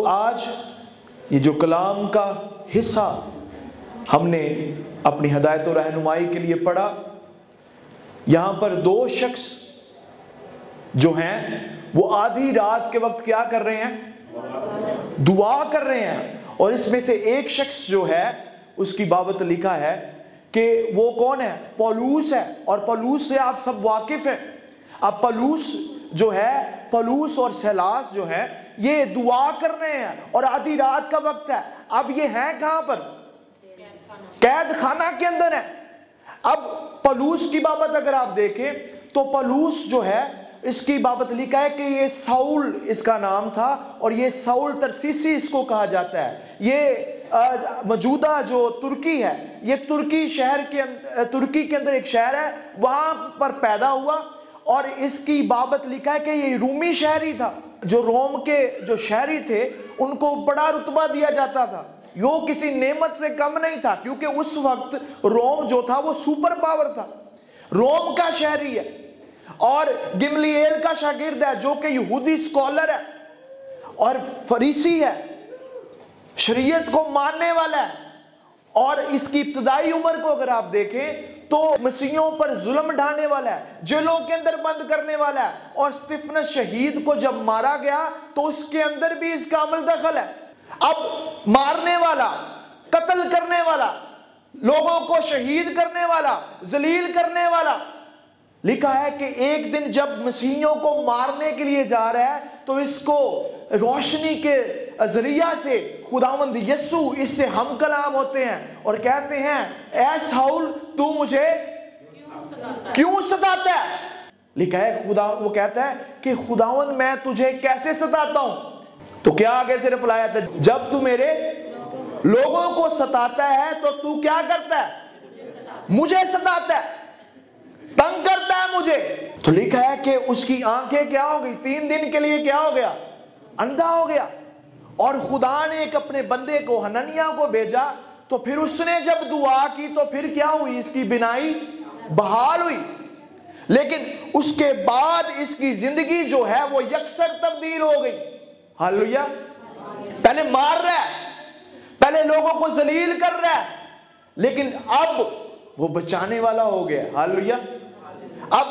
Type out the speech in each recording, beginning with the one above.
آج یہ جو کلام کا حصہ ہم نے اپنی ہدایت و رہنمائی کے لیے پڑھا، یہاں پر دو شخص جو ہیں وہ آدھی رات کے وقت کیا کر رہے ہیں؟ دعا کر رہے ہیں. اور اس میں سے ایک شخص جو ہے اس کی بابت لکھا ہے کہ وہ کون ہے؟ پولوس ہے. اور پولوس سے آپ سب واقف ہیں. اب پولوس جو ہے، پولوس اور سیلاس جو ہے، یہ دعا کر رہے ہیں اور آدھی رات کا وقت ہے. اب یہ ہیں کہاں پر؟ قید خانہ کے اندر ہے. اب پولوس کی بابت اگر آپ دیکھیں تو پولوس جو ہے اس کی بابت لکھا ہے کہ یہ ساؤل اس کا نام تھا، اور یہ ساؤل ترسیسی اس کو کہا جاتا ہے. یہ موجودہ جو ترکی ہے، یہ ترکی کے اندر ایک شہر ہے، وہاں پر پیدا ہوا. اور اس کی بابت لکھا ہے کہ یہ رومی شہری تھا. جو روم کے جو شہری تھے ان کو بڑا رتبہ دیا جاتا تھا، وہ کسی نعمت سے کم نہیں تھا، کیونکہ اس وقت روم جو تھا وہ سپر پاور تھا. روم کا شہری ہے اور گملیل کا شاگرد ہے جو کہ یہودی اسکالر ہے اور فریسی ہے، شریعت کو ماننے والا ہے. اور اس کی ابتدائی عمر کو اگر آپ دیکھیں تو مسیحیوں پر ظلم ڈھانے والا ہے، جیلوں کے اندر بند کرنے والا ہے. اور استفنس شہید کو جب مارا گیا تو اس کے اندر بھی اس کا عمل دخل ہے. اب مارنے والا، قتل کرنے والا، لوگوں کو شہید کرنے والا، ذلیل کرنے والا، لکھا ہے کہ ایک دن جب مسیحیوں کو مارنے کے لیے جا رہا ہے تو اس کو روشنی کے ذریعہ سے خداوند یسوع اس سے ہم کلام ہوتے ہیں اور کہتے ہیں اے ساؤل تو مجھے کیوں ستاتا ہے؟ لکھا ہے وہ کہتا ہے کہ خداوند میں تجھے کیسے ستاتا ہوں؟ تو کیا آگے سے رپلائی آتا ہے؟ جب تو میرے لوگوں کو ستاتا ہے تو کیا کرتا ہے؟ مجھے ستاتا ہے، تنگ کرتا ہے مجھے. تو لکھا ہے کہ اس کی آنکھیں کیا ہو گئی؟ 3 دن کے لیے کیا ہو گیا؟ اندھا ہو گیا. اور خدا نے ایک اپنے بندے کو حنانیہ کو بھیجا، تو پھر اس نے جب دعا کی تو پھر کیا ہوئی؟ اس کی بینائی بحال ہوئی. لیکن اس کے بعد اس کی زندگی جو ہے وہ یکسر تبدیل ہو گئی. ہاللویا. پہلے مار رہا ہے، پہلے لوگوں کو ذلیل کر رہا ہے، لیکن اب وہ بچانے والا ہو گیا. ہاللویا. اب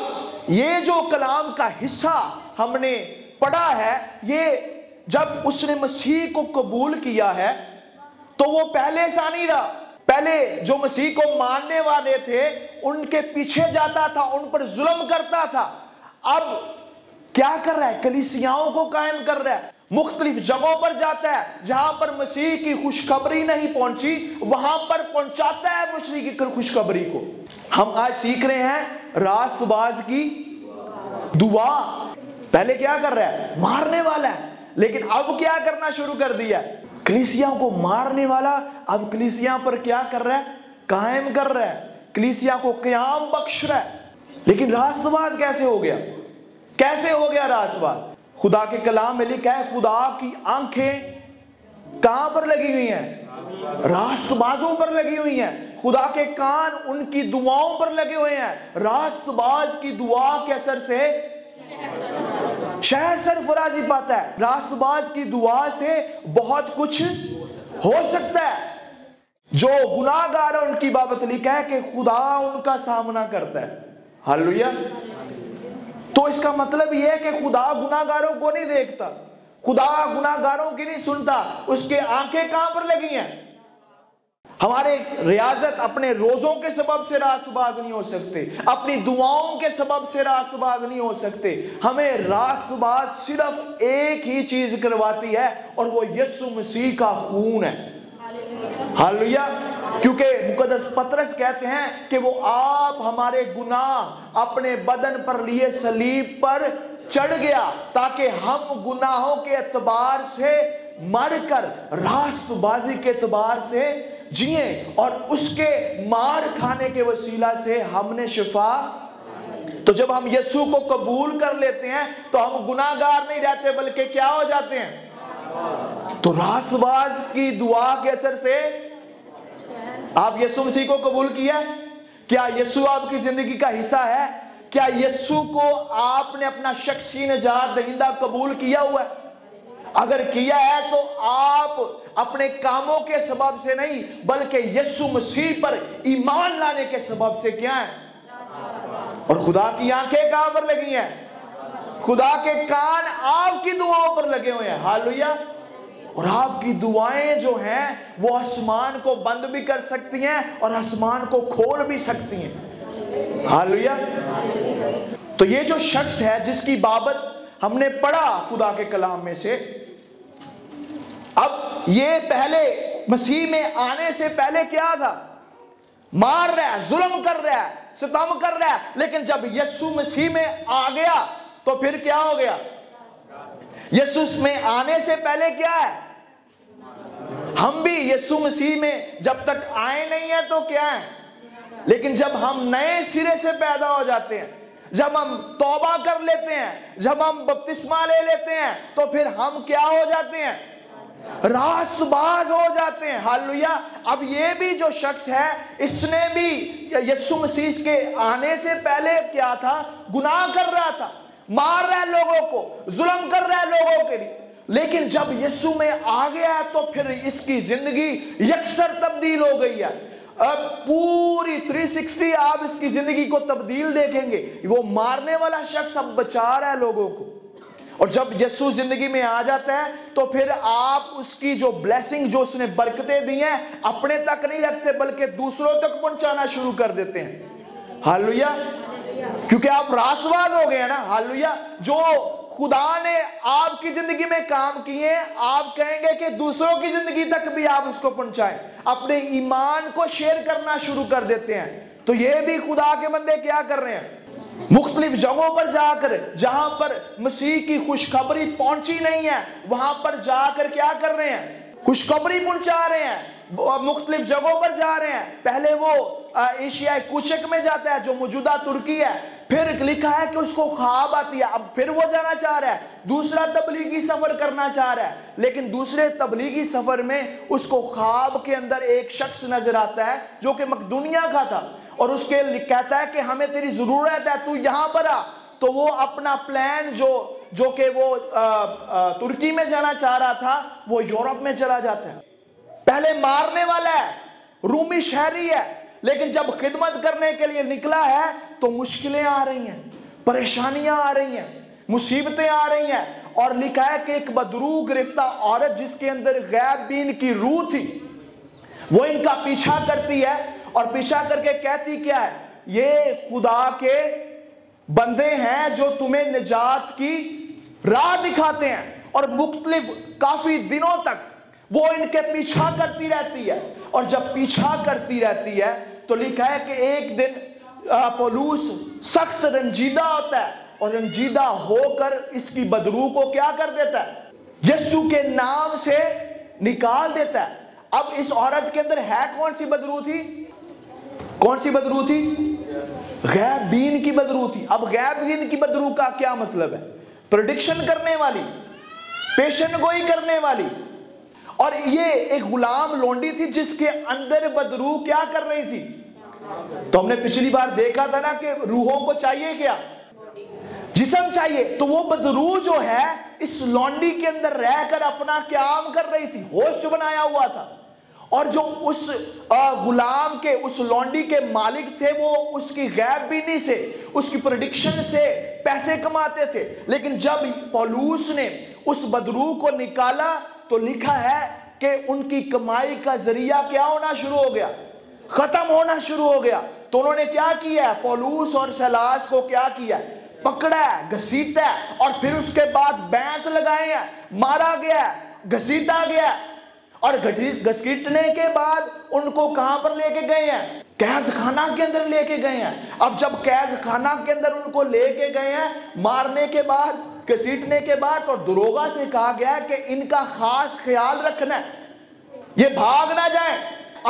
یہ جو کلام کا حصہ ہم نے پڑھا ہے، یہ جب اس نے مسیح کو قبول کیا ہے تو وہ پہلے سا نہیں رہا. پہلے جو مسیح کو ماننے والے تھے ان کے پیچھے جاتا تھا، ان پر ظلم کرتا تھا. اب کیا کر رہا ہے؟ کلیسیاؤں کو قائم کر رہا ہے. مختلف جگہوں پر جاتا ہے جہاں پر مسیح کی خوشخبری نہیں پہنچی، وہاں پر پہنچاتا ہے مسیح کی خوشخبری کو. ہم آج سیکھ رہے ہیں راست باز کی دعا. پہلے کیا کر رہا ہے؟ مارنے والا ہے، لیکن اب کیا کرنا شروع کر دیا ہے؟ کلیسیاں کو مارنے والا اب کلیسیاں پر کیا کر رہا ہے؟ قائم کر رہا ہے، کلیسیاں کو قیام بخش رہا ہے. لیکن راست باز کیسے ہو گیا؟ کیسے ہو گیا راست باز؟ خدا کے کلام میں لکھا ہے خدا کی آنکھیں کہاں پر لگی ہوئی ہیں؟ راست بازوں پر لگی ہوئی ہیں. خدا کے کان ان کی دعاؤں پر لگے ہوئے ہیں. راست باز کی دعا کے اثر سے شہر سرفرازی پاتا ہے. راست باز کی دعا سے بہت کچھ ہو سکتا ہے. جو گناہ گار ہیں ان کی بابت لکھا ہے کہ خدا ان کا سامنا کرتا ہے. ہاللویا. تو اس کا مطلب یہ ہے کہ خدا گناہ گاروں کو نہیں دیکھتا، خدا گناہ گاروں کی نہیں سنتا. اس کے آنکھیں کہاں پر لگی ہیں؟ ہمارے ریاضت اپنے روزوں کے سبب سے راست باز نہیں ہو سکتے، اپنی دعاؤں کے سبب سے راست باز نہیں ہو سکتے. ہمیں راست باز صرف ایک ہی چیز کرواتی ہے اور وہ یسوع مسیح کا خون ہے. ہاللویا. کیونکہ مقدس پطرس کہتے ہیں کہ وہ آپ ہمارے گناہ اپنے بدن پر لیے صلیب پر چڑھ گیا تاکہ ہم گناہوں کے اعتبار سے مر کر راست بازی کے اعتبار سے جئیں، اور اس کے مار کھانے کے وسیلہ سے ہم نے شفا. تو جب ہم یسوع کو قبول کر لیتے ہیں تو ہم گناہ گار نہیں رہتے بلکہ کیا ہو جاتے ہیں؟ تو راست باز کی دعا کے اثر سے آپ یسوع مسیح کو قبول کیا؟ کیا یسوع آپ کی زندگی کا حصہ ہے؟ کیا یسوع کو آپ نے اپنا شخصی نجات دہندہ قبول کیا ہوا ہے؟ اگر کیا ہے تو آپ اپنے کاموں کے سبب سے نہیں بلکہ یسوع مسیح پر ایمان لانے کے سبب سے کیا ہے؟ اور خدا کی آنکھیں کہاں پر لگی ہیں؟ خدا کے کان آپ کی دعاؤں پر لگے ہوئے ہیں. ہاللویا. اور آپ کی دعائیں جو ہیں وہ آسمان کو بند بھی کر سکتی ہیں اور آسمان کو کھول بھی سکتی ہیں. ہاللویا. تو یہ جو شخص ہے جس کی بابت ہم نے پڑھا خدا کے کلام میں سے، اب یہ پہلے مسیح میں آنے سے پہلے کیا تھا؟ مار رہا ہے، ظلم کر رہا ہے، ستم کر رہا ہے. لیکن جب یسوع مسیح میں آ گیا تو پھر کیا ہو گیا؟ یسوع میں آنے سے پہلے کیا ہے؟ ہم بھی یسوع مسیح میں جب تک آئے نہیں ہیں تو کیا ہے؟ لیکن جب ہم نئے سرے سے پیدا ہو جاتے ہیں، جب ہم توبہ کر لیتے ہیں، جب ہم بپتسمہ لے لیتے ہیں تو پھر ہم کیا ہو جاتے ہیں؟ راست باز ہو جاتے ہیں. ہاللویا. اب یہ بھی جو شخص ہے اس نے بھی یسوع مسیح کے آنے سے پہلے کیا تھا؟ گناہ کر رہا تھا، مار رہا ہے لوگوں کو، ظلم کر رہا ہے لوگوں کے لیے. لیکن جب یسوع میں آ گیا ہے تو پھر اس کی زندگی یکسر تبدیل ہو گئی ہے. اب پوری 360 آپ اس کی زندگی کو تبدیل دیکھیں گے. وہ مارنے والا شخص اب بچا رہا ہے لوگوں کو. اور جب یسوع زندگی میں آ جاتا ہے تو پھر آپ اس کی جو بلیسنگ، جو اس نے برکتیں دی ہیں، اپنے تک نہیں رکھتے بلکہ دوسروں تک پہنچانا شروع کر دیتے ہیں. ہاللویا. کیونکہ آپ راستباز ہو گئے ہیں نا. ہاللویا. جو خدا نے آپ کی زندگی میں کام کیے آپ کہیں گے کہ دوسروں کی زندگی تک بھی آپ اس کو پہنچائیں، اپنے ایمان کو شیئر کرنا شروع کر دیتے ہیں. تو یہ بھی خدا کے بندے کیا کر رہے ہیں؟ مختلف جگہوں پر جا کر، جہاں پر مسیح کی خوشخبری پہنچی نہیں ہے وہاں پر جا کر کیا کر رہے ہیں؟ خوشخبری پہنچا رہے ہیں. مختلف جگہوں پر جا رہے ہیں. پہلے وہ ایشیائی کوچک میں جاتا ہے جو موجودہ ترکی ہے. پھر لکھا ہے کہ اس کو خواب آتی ہے. اب پھر وہ جانا چاہ رہا ہے، دوسرا تبلیغی سفر کرنا چاہ رہا ہے. لیکن دوسرے تبلیغی سفر میں اس کو خواب کے اندر ایک شخص نظر آتا ہے جو کہ مقدونیہ کا تھا، اور اس کے کہتا ہے کہ ہمیں تیری ضرورت ہے، تو یہاں پر آ. تو وہ اپنا پلان جو کہ وہ ترکی میں جانا چاہ رہا تھا وہ یورپ میں چلا جاتا ہے. پہلے مارنے والا ہے، رومی شہری ہے، لیکن جب خدمت کرنے کے لیے نکلا ہے تو مشکلیں آ رہی ہیں، پریشانیاں آ رہی ہیں، مصیبتیں آ رہی ہیں. اور لکھا ہے کہ ایک بدرو گرفتہ عورت جس کے اندر غیب بین کی روح تھی وہ ان کا پیچھا کرتی ہے، اور پیچھا کر کے کہتی کیا ہے؟ یہ خدا کے بندے ہیں جو تمہیں نجات کی راہ دکھاتے ہیں. اور مختلف کافی دنوں تک وہ ان کے پیچھا کرتی رہتی ہے. اور جب پیچھا کرتی رہتی ہے تو لکھا ہے کہ ایک دن پولوس سخت رنجیدہ ہوتا ہے، اور رنجیدہ ہو کر اس کی بدروح کو کیا کر دیتا ہے؟ یسوع کے نام سے نکال دیتا ہے. اب اس عورت کے اندر ہے کون سی بدروح تھی؟ کون سی بدروح تھی؟ غیب بین کی بدروح تھی. اب غیب بین کی بدروح کا کیا مطلب ہے؟ پریڈکشن کرنے والی، پیشن گوئی کرنے والی. اور یہ ایک غلام لونڈی تھی جس کے اندر بدروح کیا کر رہی تھی؟ تو ہم نے پچھلی بار دیکھا تھا نا کہ روحوں کو چاہیے کیا؟ جسم چاہیے. تو وہ بدروح جو ہے اس لونڈی کے اندر رہ کر اپنا قیام کر رہی تھی، ہوسٹ بنایا ہوا تھا. اور جو اس غلام کے، اس لونڈی کے مالک تھے وہ اس کی غیب بینی سے، اس کی پریڈکشن سے پیسے کماتے تھے. لیکن جب پولوس نے اس بدروح کو نکالا تو لکھا ہے کہ ان کی کمائی کا ذریعہ کیا ہونا شروع ہو گیا؟ ختم ہونا شروع ہو گیا. تو انہوں نے کیا کیا ہے؟ پولوس اور سیلاس کو کیا کیا ہے؟ پکڑا ہے، گھسیٹا ہے، اور پھر اس کے بعد بیعت لگائے ہیں، مارا گیا ہے، گھسیٹا گیا ہے. اور گھسیٹنے کے بعد ان کو کہاں پر لے کے گئے ہیں؟ قید خانہ کے اندر لے کے گئے ہیں. اب جب قید خانہ کے اندر ان کو لے کے گئے ہیں مارنے کے بعد، گھسیٹنے کے بعد، اور دروغہ سے کہا گیا ہے کہ ان کا خاص خیال رکھنا ہے، یہ بھاگ نہ جائیں.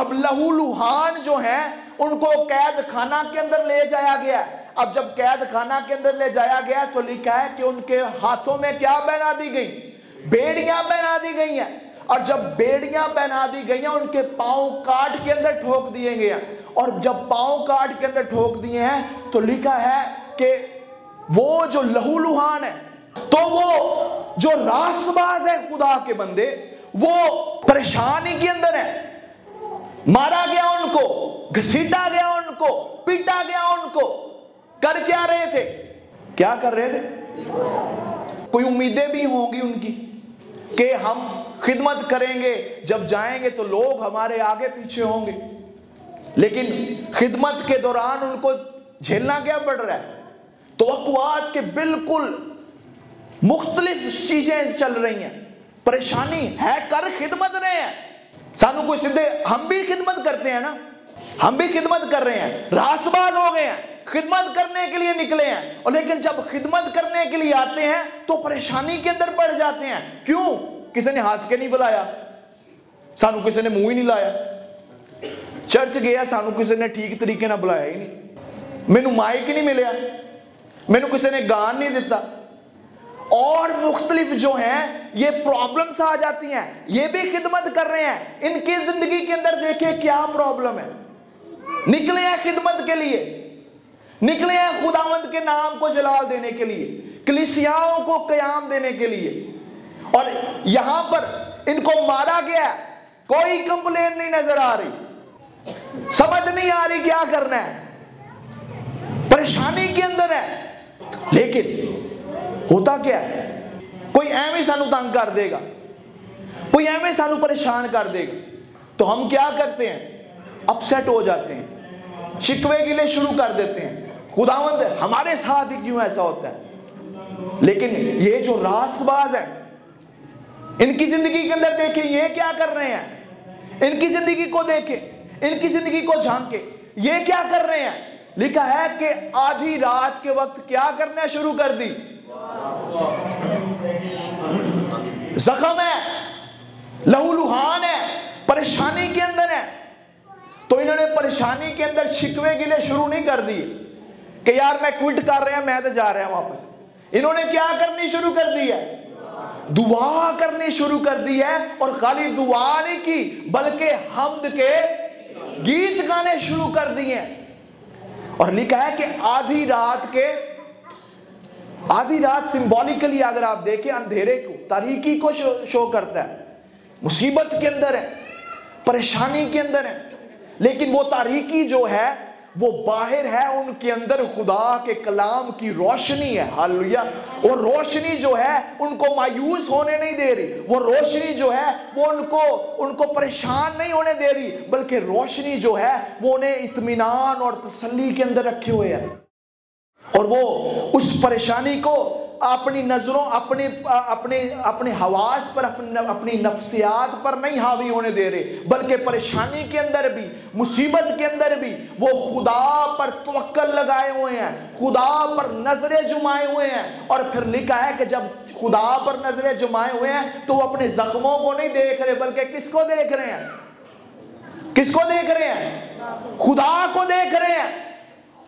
اب لہو لوہان جو ہیں ان کو قید خانہ کے اندر لے جایا گیا. اب جب قید خانہ کے اندر لے جایا گیا تو لکھا ہے کہ ان کے ہاتھوں میں کیا پہنا دی گئی؟ بیڑیاں پہنا دی گئی ہیں. اور جب بیڑیاں پہنا دی گئی ہیں ان کے پاؤں کاٹ کے اندر ٹھوک دیے گئے ہیں. اور جب پاؤں کاٹ کے اندر ٹھوک دیے ہیں تو لکھا ہے کہ وہ جو لہو لوہان ہے تو وہ جو راستباز ہے خدا کے بندے وہ پریشانی کے اندر ہے. مارا گیا ان کو, گھسیٹا گیا ان کو, پیٹا گیا ان کو. کر کیا رہے تھے؟ کیا کر رہے تھے؟ کوئی امیدیں بھی ہوں گی ان کی کہ ہم خدمت کریں گے, جب جائیں گے تو لوگ ہمارے آگے پیچھے ہوں گے. لیکن خدمت کے دوران ان کو جھیلنا کیا پڑ رہا ہے؟ توقعات کے بالکل مختلف چیزیں چل رہی ہیں. پریشانی ہے, کر خدمت رہے ہیں. سانو کوئی سدھے, ہم بھی خدمت کرتے ہیں نا, ہم بھی خدمت کر رہے ہیں, راست باز ہو گئے ہیں, خدمت کرنے کے لیے نکلے ہیں, اور لیکن جب خدمت کرنے کے لیے آتے ہیں تو پریشانی کے اندر پڑ جاتے ہیں. کیوں؟ کسی نے ہنس کے نہیں بلایا, سانو کسی نے منہ ہی نہیں لایا. چرچ گیا, سانو کسی نے ٹھیک طریقے نہ بلایا ہی نہیں, مینو مائک ہی نہیں ملیا, مینو کسی نے گان نہیں دیتا. اور مختلف جو ہیں یہ پرابلمز آ جاتی ہیں. یہ بھی خدمت کر رہے ہیں, ان کی زندگی کے اندر دیکھیں کیا پرابلم ہے. نکلے ہیں خدمت کے لیے, نکلے ہیں خداوند کے نام کو جلال دینے کے لیے, کلیسیاؤں کو قیام دینے کے لیے, اور یہاں پر ان کو مارا گیا. کوئی کمپلین نہیں نظر آ رہی, سمجھ نہیں آ رہی کیا کرنا ہے, پریشانی کے اندر ہے. لیکن ہوتا کیا ہے؟ کوئی ایویں سانو تنگ کر دے گا, کوئی ایویں سانو پریشان کر دے گا, تو ہم کیا کرتے ہیں؟ اپسیٹ ہو جاتے ہیں, شکوے گلے شروع کر دیتے ہیں. خداوند ہمارے ساتھ ہی کیوں ایسا ہوتا ہے؟ لیکن یہ جو راست باز ہے, ان کی زندگی کے اندر دیکھیں یہ کیا کر رہے ہیں. ان کی زندگی کو دیکھیں, ان کی زندگی کو جھانکیں, یہ کیا کر رہے ہیں. لکھا ہے کہ آدھی رات کے وقت کیا کرنا شروع کر دی. زخم ہے, لہو لہان ہے, پریشانی کے اندر ہے. تو انہوں نے پریشانی کے اندر شکوے گلے شروع نہیں کر دی کہ یار میں کوئٹ کر رہے ہیں, میں تو جا رہا ہوں واپس. انہوں نے کیا کرنی شروع کر دی ہے؟ دعا کرنی شروع کر دی ہے. اور خالی دعا نہیں کی بلکہ حمد کے گیت گانے شروع کر دیے. اور لکھا ہے کہ آدھی رات سمبولیکلی اگر آپ دیکھیں اندھیرے کو, تاریکی کو شو کرتا ہے. مصیبت کے اندر ہے, پریشانی کے اندر ہے, لیکن وہ تاریکی جو ہے وہ باہر ہے, ان کے اندر خدا کے کلام کی روشنی ہے. ہاللویا. اور روشنی جو ہے ان کو مایوس ہونے نہیں دے رہی, وہ روشنی جو ہے وہ ان کو پریشان نہیں ہونے دے رہی, بلکہ روشنی جو ہے وہ انہیں اطمینان اور تسلی کے اندر رکھے ہوئے ہے. اور وہ اس پریشانی کو اپنی نظروں, اپنے حواس پر, اپنی نفسیات پر نہیں حاوی ہونے دے رہے, بلکہ پریشانی کے اندر بھی, مصیبت کے اندر بھی وہ خدا پر توکل لگائے ہوئے ہیں, خدا پر نظریں جمائے ہوئے ہیں. اور پھر لکھا ہے کہ جب خدا پر نظریں جمائے ہوئے ہیں تو وہ اپنے زخموں کو نہیں دیکھ رہے, بلکہ کس کو دیکھ رہے ہیں؟ کس کو دیکھ رہے ہیں؟ خدا کو دیکھ رہے ہیں.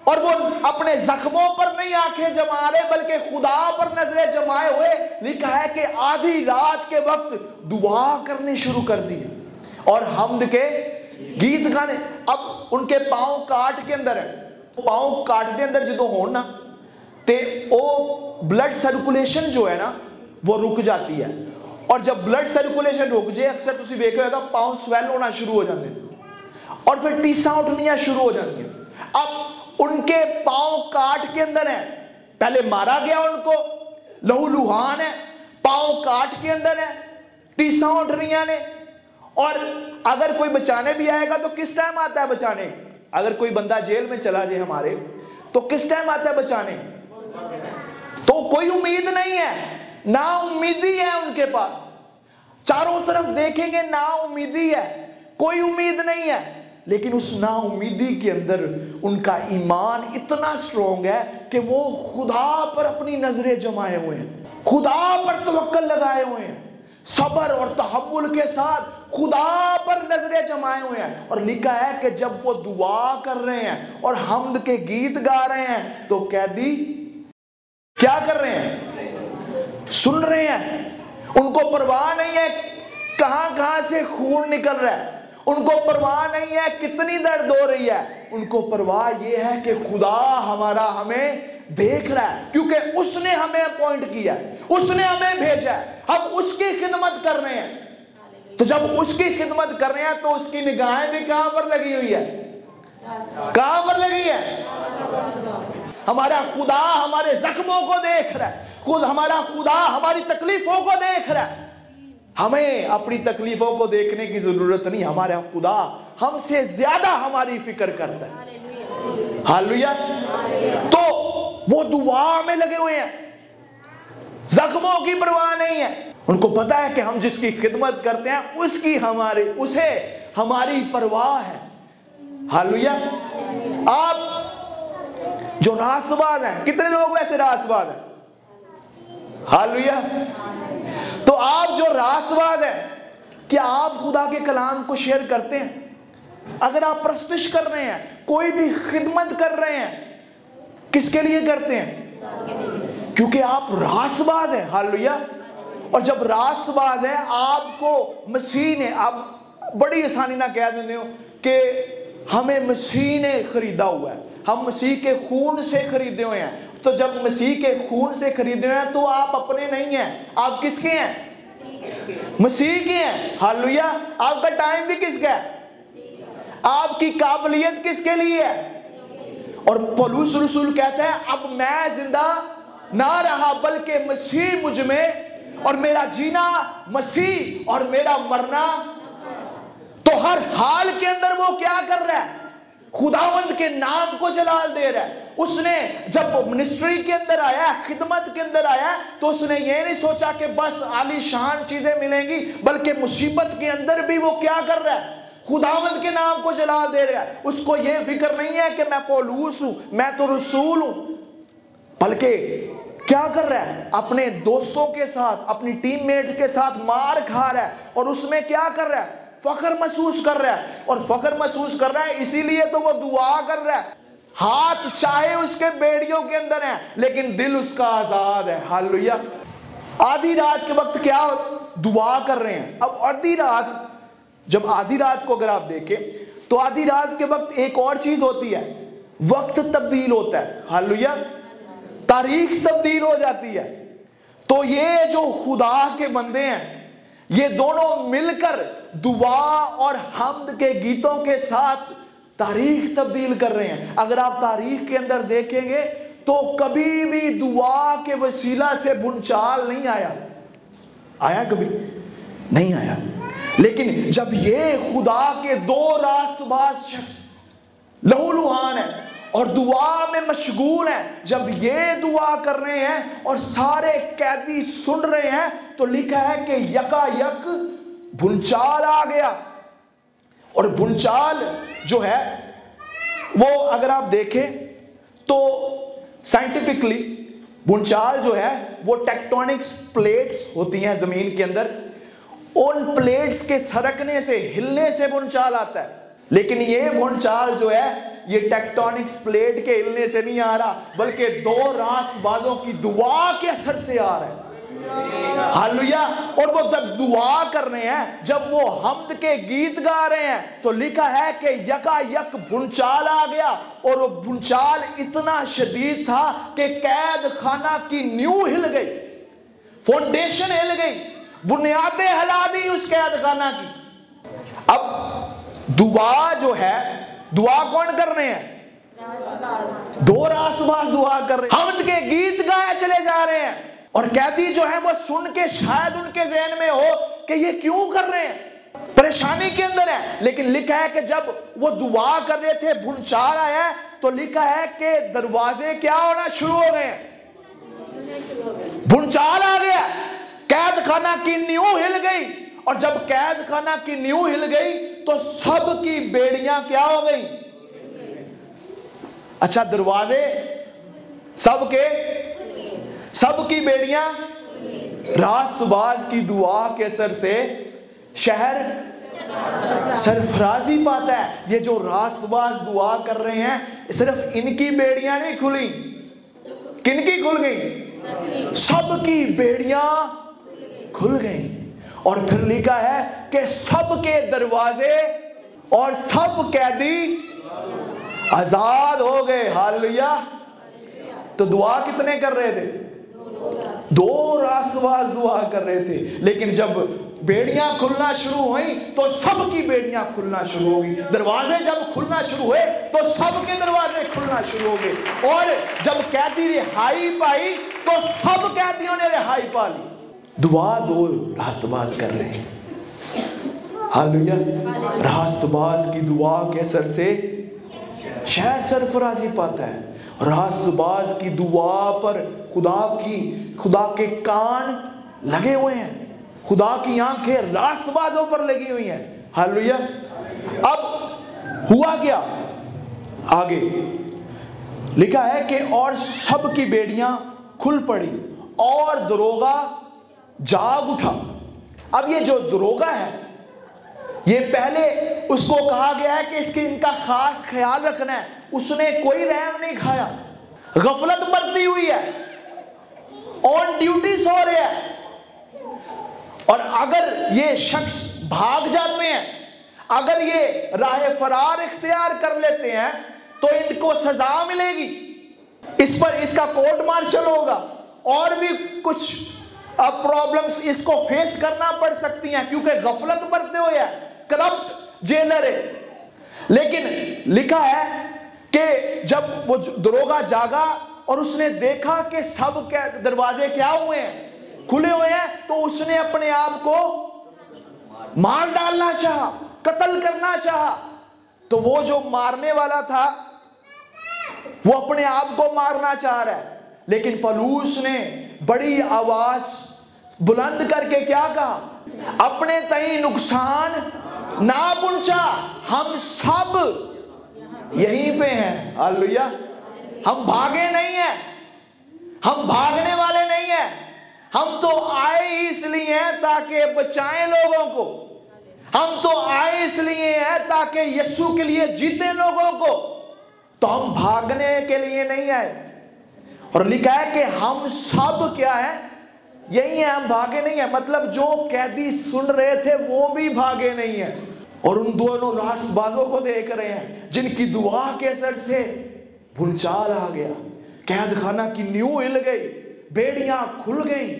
اور وہ اپنے زخموں پر نہیں آنکھیں جما رہے, بلکہ خدا پر نظریں جمائے ہوئے. لکھا ہے کہ آدھی رات کے وقت دعا کرنے شروع کر دی اور حمد کے گیت گانے. اب ان کے پاؤں کاٹ کے اندر ہے, پاؤں کاٹ کے اندر جدو ہون نا تے او بلڈ سرکولیشن جو ہے نا وہ رک جاتی ہے. اور جب بلڈ سرکولیشن رک جائے, اکثر تسی دیکھا ہوگا پاؤں سویل ہونا شروع ہو جاتے ہیں اور پھر ٹیساں اٹھنیاں شروع ہو جاتی ہیں. اب ان کے پاؤں کاٹ کے اندر ہیں, پہلے مارا گیا ان کو, لہو لہان ہے, پاؤں کاٹ کے اندر ہے, ٹیساں اٹھ رہی ہیں. اور اگر کوئی بچانے بھی آئے گا تو کس ٹائم آتا ہے بچانے؟ اگر کوئی بندہ جیل میں چلا جائے ہمارے تو کس ٹائم آتا ہے بچانے؟ تو کوئی امید نہیں ہے, نا امیدی ہے ان کے پاس. چاروں طرف دیکھیں گے نا امیدی ہے, کوئی امید نہیں ہے. لیکن اس نا امیدی کے اندر ان کا ایمان اتنا سٹرونگ ہے کہ وہ خدا پر اپنی نظریں جمائے ہوئے ہیں, خدا پر توکل لگائے ہوئے ہیں, صبر اور تحمل کے ساتھ خدا پر نظریں جمائے ہوئے ہیں. اور لکھا ہے کہ جب وہ دعا کر رہے ہیں اور حمد کے گیت گا رہے ہیں تو قیدی کیا کر رہے ہیں؟ سن رہے ہیں. ان کو پرواہ نہیں ہے کہاں کہاں سے خون نکل رہا ہے, ان کو پرواہ نہیں ہے کتنی درد ہو رہی ہے، ان کو پرواہ یہ ہے کہ خدا ہمارا ہمیں دیکھ رہا ہے، کیونکہ اس نے ہمیں اپوائنٹ کیا ہے، اس نے ہمیں بھیجا ہے، ہم اس کی خدمت کر رہے ہیں۔ تو جب اس کی خدمت کر رہے ہیں تو اس کی نگاہیں بھی کہاں پر لگی ہوئی ہے؟ کہاں پر لگی ہے؟ ہمارا خدا ہمارے زخموں کو دیکھ رہا ہے، خود ہمارا خدا ہماری تکلیفوں کو دیکھ رہا ہے۔ ہمیں اپنی تکلیفوں کو دیکھنے کی ضرورت نہیں، ہمارا خدا ہم سے زیادہ ہماری فکر کرتا ہے۔ ہاللویا۔ تو وہ دعا میں لگے ہوئے ہیں، زخموں کی پرواہ نہیں ہے، ان کو پتا ہے کہ ہم جس کی خدمت کرتے ہیں اسے ہماری پرواہ ہے۔ ہاللویا۔ آپ جو راست باز ہیں، کتنے لوگ ویسے راست باز ہیں؟ ہاللویا۔ تو آپ جو راست باز ہیں، کیا آپ خدا کے کلام کو شیئر کرتے ہیں؟ اگر آپ پرستش کر رہے ہیں، کوئی بھی خدمت کر رہے ہیں، کس کے لیے کرتے ہیں؟ کیونکہ آپ راست باز ہیں۔ ہاللویا۔ اور جب راست باز ہیں، آپ کو مسیح نے، آپ بڑی آسانی نہ کہہ دیتے ہو کہ ہمیں مسیح نے خریدا ہوا ہے، ہم مسیح کے خون سے خریدے ہوئے ہیں۔ تو جب مسیح کے خون سے خریدے ہوئے ہیں تو آپ اپنے نہیں ہیں، آپ کس کے ہیں؟ مسیح کے ہیں۔ ہاللویا۔ آپ کا ٹائم بھی کس کا ہے؟ آپ کی قابلیت کس کے لیے ہے؟ اور پولس رسول کہتا ہے اب میں زندہ نہ رہا بلکہ مسیح مجھ میں، اور میرا جینا مسیح اور میرا مرنا۔ تو ہر حال کے اندر وہ کیا کر رہا ہے؟ خداوند کے نام کو جلال دے رہا ہے۔ اس نے جب منسٹری کے اندر آیا ہے، خدمت کے اندر آیا ہے، تو اس نے یہ نہیں سوچا کہ بس عالی شان چیزیں ملیں گی، بلکہ مصیبت کے اندر بھی وہ کیا کر رہا ہے؟ خداوند کے نام کو جلال دے رہا ہے۔ اس کو یہ فکر نہیں ہے کہ میں پولوس ہوں، میں تو رسول ہوں، بلکہ کیا کر رہا ہے؟ اپنے دوستوں کے ساتھ، اپنی ٹیم میٹ کے ساتھ مار کھا رہا ہے، اور اس میں کیا کر رہا ہے؟ فخر محسوس کر رہا ہے۔ اور فخر محسوس کر رہا ہے اسی لیے تو وہ دعا کر رہا ہے۔ ہاتھ چاہے اس کے بیڑیوں کے اندر ہیں، لیکن دل اس کا آزاد ہے۔ ہاللویا۔ آدھی رات کے وقت کیا دعا کر رہے ہیں؟ اب آدھی رات، جب آدھی رات کو اگر آپ دیکھیں تو آدھی رات کے وقت ایک اور چیز ہوتی ہے، وقت تبدیل ہوتا ہے۔ ہاللویا۔ تاریخ تبدیل ہو جاتی ہے۔ تو یہ جو خدا کے بندے ہیں، یہ دونوں مل کر دعا اور حمد کے گیتوں کے ساتھ تاریخ تبدیل کر رہے ہیں۔ اگر آپ تاریخ کے اندر دیکھیں گے تو کبھی بھی دعا کے وسیلہ سے بھونچال نہیں آیا۔ آیا کبھی؟ نہیں آیا۔ لیکن جب یہ خدا کے دو راست باز شخص لہو لہان ہیں اور دعا میں مشغول ہیں، جب یہ دعا کر رہے ہیں اور سارے قیدی سن رہے ہیں، تو لکھا ہے کہ یکا یک بھونچال آ گیا۔ اور بھونچال جو ہے وہ اگر آپ دیکھیں تو سائنٹیفکلی بھونچال جو ہے وہ ٹیکٹونکس پلیٹس ہوتی ہیں زمین کے اندر، ان پلیٹس کے سرکنے سے، ہلنے سے بھونچال آتا ہے۔ لیکن یہ بھونچال جو ہے یہ ٹیکٹونکس پلیٹ کے ہلنے سے نہیں آ رہا، بلکہ دو راست بازوں کی دعا کے اثر سے آ رہا ہے۔ ہاللویا۔ اور وہ جب دعا کر رہے ہیں، جب وہ حمد کے گیت گا رہے ہیں، تو لکھا ہے کہ یکا یک بھونچال آ گیا، اور وہ بھونچال اتنا شدید تھا کہ قید خانہ کی نیو ہل گئی، فاؤنڈیشن ہل گئی، بنیادیں ہلا دی اس قید خانہ کی۔ اب دعا جو ہے، دعا کون کر رہے ہیں؟ دو راست باز دعا کر رہے ہیں، حمد کے گیت گائے چلے جا رہے ہیں، اور قیدی جو ہیں وہ سن کے شاید ان کے ذہن میں ہو کہ یہ کیوں کر رہے ہیں، پریشانی کے اندر ہے۔ لیکن لکھا ہے کہ جب وہ دعا کر رہے تھے، بھونچال آیا ہے، تو لکھا ہے کہ دروازے کیا ہونا شروع ہو گئے ہیں، بھونچال آ گیا، قید خانہ کی نیو ہل گئی، اور جب قید خانہ کی نیو ہل گئی تو سب کی بیڑیاں کیا ہو گئی؟ اچھا، دروازے سب کی بیڑیاں، راست باز کی دعا کے اثر سے شہر سرفرازی پاتا ہے۔ یہ جو راست باز دعا کر رہے ہیں، صرف ان کی بیڑیاں نہیں کھلی، کن کی کھل گئی؟ سب کی بیڑیاں کھل گئی۔ اور پھر لکھا ہے کہ سب کے دروازے اور سب قیدی آزاد ہو گئے۔ ہاللویا۔ تو دعا کتنے کر رہے تھے؟ 2 راست باز دعا کر رہے تھے، لیکن جب بیڑیاں کھلنا شروع ہوئیں تو سب کی بیڑیاں کھلنا شروع ہو گئی۔ دروازے جب کھلنا شروع ہوئے تو سب کے دروازے کھلنا شروع ہو گئے، اور جب قیدی رہائی پائی تو سب قیدیوں نے رہائی پا لی۔ دعا 2 راست باز کر رہے ہیں۔ ہاللویا۔ راست باز کی دعا کے اثر سے شہر سرفرازی پاتا ہے۔ راست باز کی دعا پر خدا کے کان لگے ہوئے ہیں، خدا کی آنکھیں راست بازوں پر لگی ہوئی ہیں۔ ہاللویا۔ اب ہوا کیا؟ آگے لکھا ہے کہ اور سب کی بیڑیاں کھل پڑی اور دروغہ جاگ اٹھا۔ اب یہ جو دروغہ ہے، یہ پہلے اس کو کہا گیا ہے کہ ان کا خاص خیال رکھنا ہے، اس نے کوئی رحم نہیں کھایا، غفلت برتی ہوئی ہے، آن ڈیوٹی سو رہا ہے، اور اگر یہ شخص بھاگ جاتے ہیں، اگر یہ راہ فرار اختیار کر لیتے ہیں تو ان کو سزا ملے گی، اس کا کورٹ مارشل ہوگا، اور بھی کچھ پرابلمز اس کو فیس کرنا پڑ سکتی ہیں، کیونکہ غفلت برتے ہوئے ہے، کرپٹ جیلر ہے۔ لیکن لکھا ہے کہ جب وہ دروغہ جاگا اور اس نے دیکھا کہ سب کے دروازے کیا ہوئے ہیں؟ کھلے ہوئے ہیں، تو اس نے اپنے آپ کو مار ڈالنا چاہا، قتل کرنا چاہا۔ تو وہ جو مارنے والا تھا وہ اپنے آپ کو مارنا چاہ رہا ہے، لیکن پولس نے بڑی آواز بلند کر کے کیا کہا؟ اپنے تئیں نقصان نہ پہنچا، ہم سب یہیں پہ ہیں۔ ہاللویا۔ ہم بھاگے نہیں ہیں، ہم بھاگنے والے نہیں ہیں، ہم تو آئے ہی اس لیے ہیں تاکہ بچائیں لوگوں کو، ہم تو آئے اس لیے ہیں تاکہ یسوع کے لیے جیتے لوگوں کو، تو ہم بھاگنے کے لیے نہیں آئے۔ اور لکھا ہے کہ ہم سب کیا ہیں؟ یہی ہیں، ہم بھاگے نہیں ہیں۔ مطلب جو قیدی سن رہے تھے وہ بھی بھاگے نہیں ہیں، اور ان دونوں راست بازوں کو دیکھ رہے ہیں جن کی دعا کے اثر سے بھونچال آ گیا، قید خانہ کی نیو ہل گئی، بیڑیاں کھل گئیں،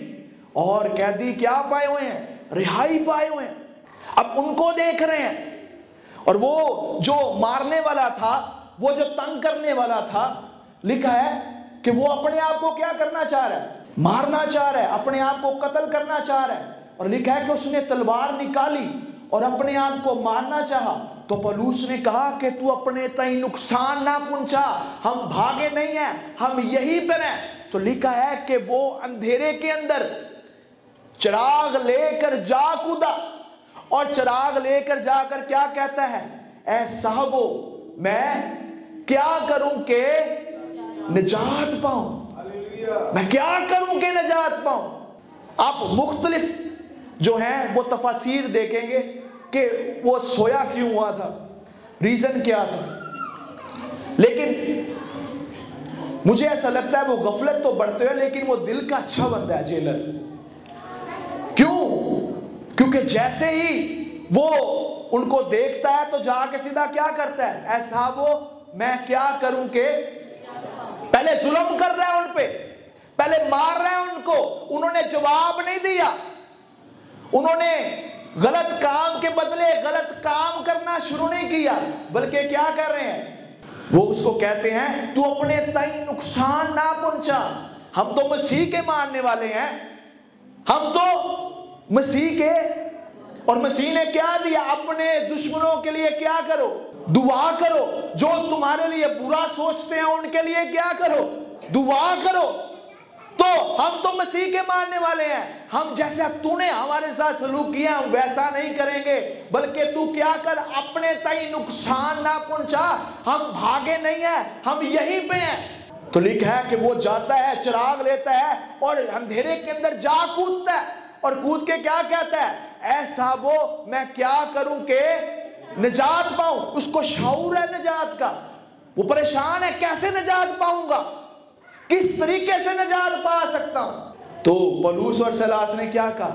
اور قیدی کیا پائے ہوئے ہیں؟ رہائی پائے ہوئے ہیں۔ اب ان کو دیکھ رہے ہیں، اور وہ جو مارنے والا تھا، وہ جو تنگ کرنے والا تھا، لکھا ہے کہ وہ اپنے آپ کو کیا کرنا چاہ رہا ہے؟ مارنا چاہ رہا ہے، اپنے آپ کو قتل کرنا چاہ رہا ہے، اور لکھا ہے کہ اس نے تلوار نکالی اور اپنے آپ کو مارنا چاہا۔ تو پولس نے کہا کہ تو اپنے تئیں نقصان نہ پہنچا، ہم بھاگے نہیں ہیں، ہم یہیں پر ہیں۔ تو لکھا ہے کہ وہ اندھیرے کے اندر چراغ لے کر جا کودا، اور چراغ لے کر جا کر کیا کہتا ہے؟ اے صاحبو، میں کیا کروں کہ نجات پاؤں؟ میں کیا کروں کہ نجات پاؤں؟ آپ مختلف جو ہیں وہ تفاسیر دیکھیں گے کہ وہ سویا کیوں ہوا تھا، ریزن کیا تھا، لیکن مجھے ایسا لگتا ہے وہ غفلت تو بڑھتے ہوئے، لیکن وہ دل کا اچھا بندہ ہے جیلر۔ کیوں؟ کیونکہ جیسے ہی وہ ان کو دیکھتا ہے تو جا کے سیدھا کیا کرتا ہے؟ اے صاحبو، میں کیا کروں کہ، پہلے ظلم کر رہا ہے ان پہ، پہلے مار رہا ہے ان کو، انہوں نے جواب نہیں دیا، انہوں نے غلط کام کے بدلے غلط کام کرنا شروع نہیں کیا، بلکہ کیا کر رہے ہیں؟ وہ اس کو کہتے ہیں تو اپنے تئیں نقصان نہ پہنچا، ہم تو مسیح کے ماننے والے ہیں، ہم تو مسیح کے، اور مسیح نے کیا دیا؟ اپنے دشمنوں کے لیے کیا کرو؟ دعا کرو، جو تمہارے لیے برا سوچتے ہیں ان کے لیے کیا کرو؟ دعا کرو۔ تو ہم تو مسیح کے ماننے والے ہیں، ہم جیسا تو نے ہمارے ساتھ سلوک کیا ہم ویسا نہیں کریں گے، بلکہ تو کیا کر، اپنے تئیں نقصان نہ پہنچا، ہم بھاگے نہیں ہیں، ہم یہیں پہ ہیں۔ تو لکھا ہے کہ وہ جاتا ہے، چراغ لیتا ہے اور اندھیرے کے اندر جا کودتا ہے، اور کود کے کیا کہتا ہے؟ اے صاحبو، میں کیا کروں کہ نجات پاؤں۔ اس کو شعور ہے نجات کا، وہ پریشان ہے کیسے نجات پاؤں گا، کس طریقے سے نجات پا سکتا ہوں۔ تو پولس اور سیلاس نے کیا کہا؟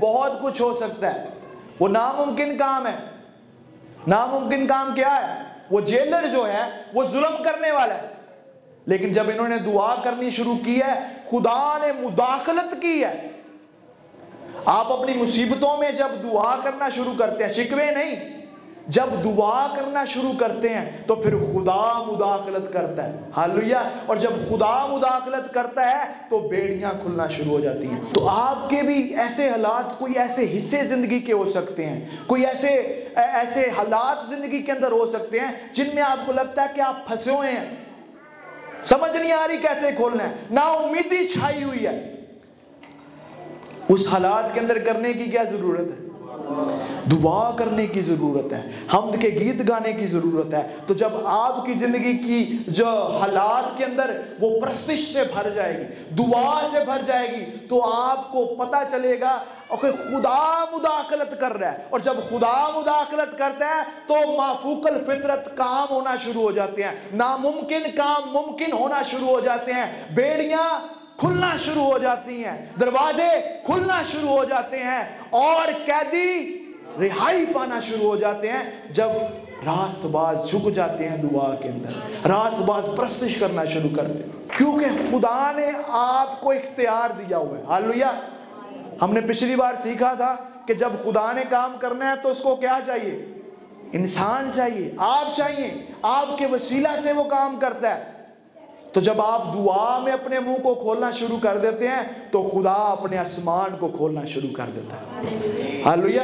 بہت کچھ ہو سکتا ہے. وہ ناممکن کام ہے. ناممکن کام کیا ہے؟ وہ جیلر جو ہے وہ ظلم کرنے والا ہے، لیکن جب انہوں نے دعا کرنی شروع کی ہے خدا نے مداخلت کی ہے. آپ اپنی مصیبتوں میں جب دعا کرنا شروع کرتے ہیں، شکوے نہیں، جب دعا کرنا شروع کرتے ہیں تو پھر خدا مداخلت کرتا ہے. ہاللویہ. اور جب خدا مداخلت کرتا ہے تو بیڑیاں کھلنا شروع ہو جاتی ہیں. تو آپ کے بھی ایسے حالات، کوئی ایسے حصے زندگی کے ہو سکتے ہیں، کوئی ایسے حالات زندگی کے اندر ہو سکتے ہیں جن میں آپ کو لگتا ہے کہ آپ پھنسے ہوئے ہیں، سمجھ نہیں آ رہی کیسے کھولنا ہے، نا امیدی چھائی ہوئی ہے. اس حالات کے اندر کرنے کی کیا ضرورت ہے؟ دعا کرنے کی ضرورت ہے، حمد کے گیت گانے کی ضرورت ہے. تو جب آپ کی زندگی کی جو حالات کے اندر وہ پرستش سے بھر جائے گی، دعا سے بھر جائے گی، تو آپ کو پتا چلے گا کہ خدا مداخلت کر رہا ہے. اور جب خدا مداخلت کرتا ہے تو مافوق الفطرت کام ہونا شروع ہو جاتے ہیں، ناممکن کام ممکن ہونا شروع ہو جاتے ہیں، بیڑیاں کھلنا شروع ہو جاتی ہیں، دروازے کھلنا شروع ہو جاتے ہیں، اور قیدی رہائی پانا شروع ہو جاتے ہیں. جب راست باز جھک جاتے ہیں دعا کے اندر، راست باز پرستش کرنا شروع کرتے ہیں، کیونکہ خدا نے آپ کو اختیار دیا ہوا ہے. ہاللویہ. ہم نے پچھلی بار سیکھا تھا کہ جب خدا نے کام کرنا ہے تو اس کو کیا چاہیے؟ انسان چاہیے، آپ چاہیے، آپ کے وسیلہ سے وہ کام کرتا ہے. تو جب آپ دعا میں اپنے منہ کو کھولنا شروع کر دیتے ہیں تو خدا اپنے آسمان کو کھولنا شروع کر دیتا ہے. ہاللویہ.